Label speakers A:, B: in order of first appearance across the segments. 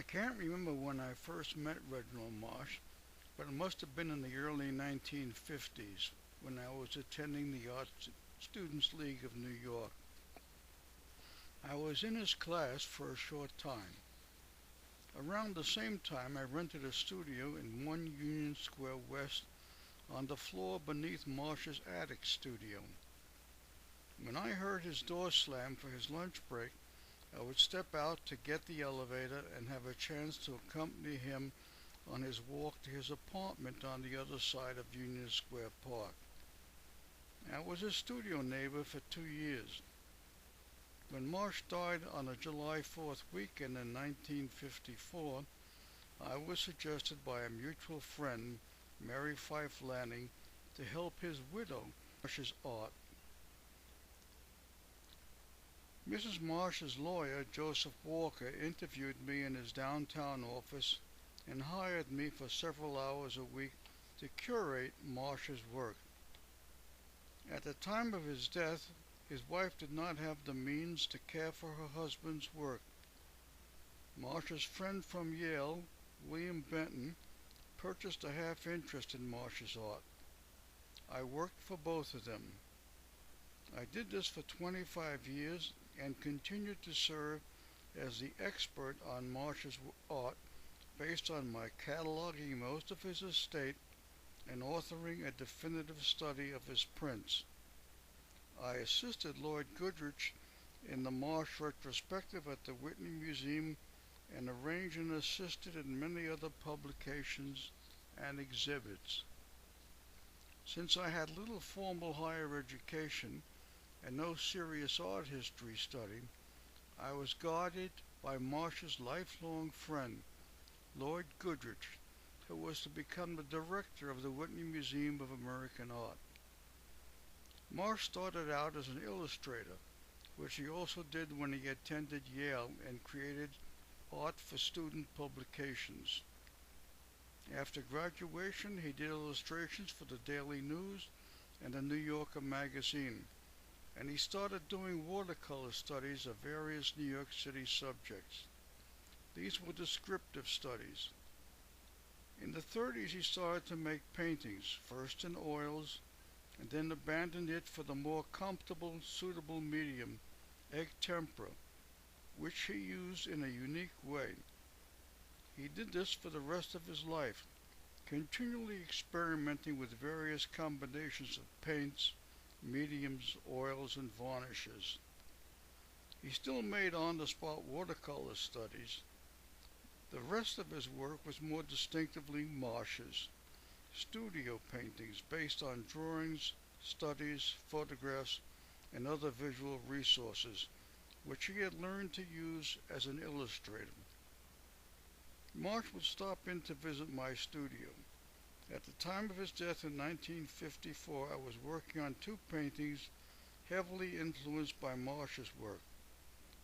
A: can't remember when I first met Reginald Marsh, but it must have been in the early 1950s when I was attending the Art Students League of New York. I was in his class for a short time. Around the same time, I rented a studio in 1 Union Square West on the floor beneath Marsh's attic studio. When I heard his door slam for his lunch break, I would step out to get the elevator and have a chance to accompany him on his walk to his apartment on the other side of Union Square Park. I was his studio neighbor for 2 years. When Marsh died on a July 4th weekend in 1954, I was suggested by a mutual friend, Mary Fife Lanning, to help his widow, Marsh's art. Mrs. Marsh's lawyer, Joseph Walker, interviewed me in his downtown office and hired me for several hours a week to curate Marsh's work. At the time of his death, his wife did not have the means to care for her husband's work. Marsh's friend from Yale, William Benton, purchased a half interest in Marsh's art. I worked for both of them. I did this for 25 years and continued to serve as the expert on Marsh's art based on my cataloging most of his estate and authoring a definitive study of his prints. I assisted Lloyd Goodrich in the Marsh retrospective at the Whitney Museum and arranged and assisted in many other publications and exhibits. Since I had little formal higher education and no serious art history study, I was guided by Marsh's lifelong friend, Lloyd Goodrich, who was to become the director of the Whitney Museum of American Art. Marsh started out as an illustrator, which he also did when he attended Yale and created art for student publications. After graduation, he did illustrations for the Daily News and the New Yorker magazine, and he started doing watercolor studies of various New York City subjects. These were descriptive studies. In the 30s, he started to make paintings, first in oils, and then abandoned it for the more comfortable, suitable medium, egg tempera, which he used in a unique way. He did this for the rest of his life, continually experimenting with various combinations of paints, mediums, oils, and varnishes. He still made on-the-spot watercolor studies. The rest of his work was more distinctively Marsh's, studio paintings based on drawings, studies, photographs, and other visual resources, which he had learned to use as an illustrator. Marsh would stop in to visit my studio. At the time of his death in 1954, I was working on 2 paintings heavily influenced by Marsh's work,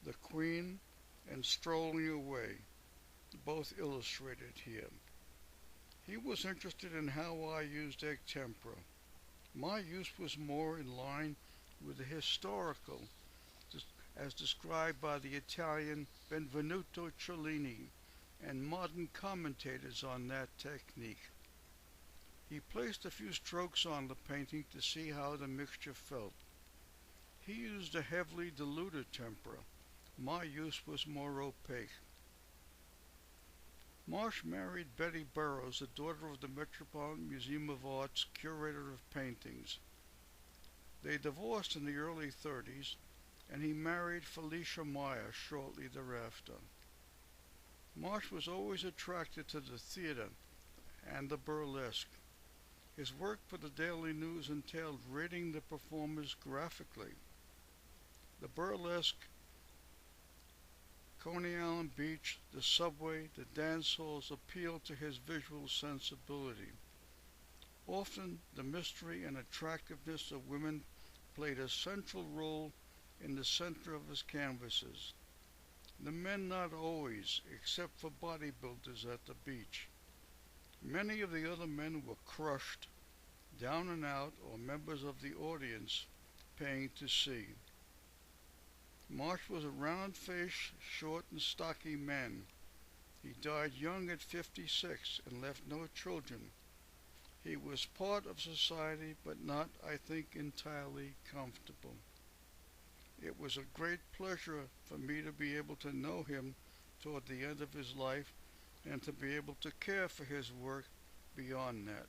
A: The Queen and Strolling Away, both illustrated here. He was interested in how I used egg tempera. My use was more in line with the historical, as described by the Italian Benvenuto Cellini and modern commentators on that technique. He placed a few strokes on the painting to see how the mixture felt. He used a heavily diluted tempera. My use was more opaque. Marsh married Betty Burroughs, the daughter of the Metropolitan Museum of Art's curator of paintings. They divorced in the early 30s, and he married Felicia Meyer shortly thereafter. Marsh was always attracted to the theater and the burlesque. His work for the Daily News entailed rating the performers graphically. The burlesque, Coney Island Beach, the subway, the dance halls appealed to his visual sensibility. Often, the mystery and attractiveness of women played a central role in the center of his canvases. The men not always, except for bodybuilders at the beach. Many of the other men were crushed, down and out, or members of the audience paying to see. Marsh was a round-faced, short and stocky man. He died young at 56 and left no children. He was part of society, but not, I think, entirely comfortable. It was a great pleasure for me to be able to know him toward the end of his life and to be able to care for his work beyond that.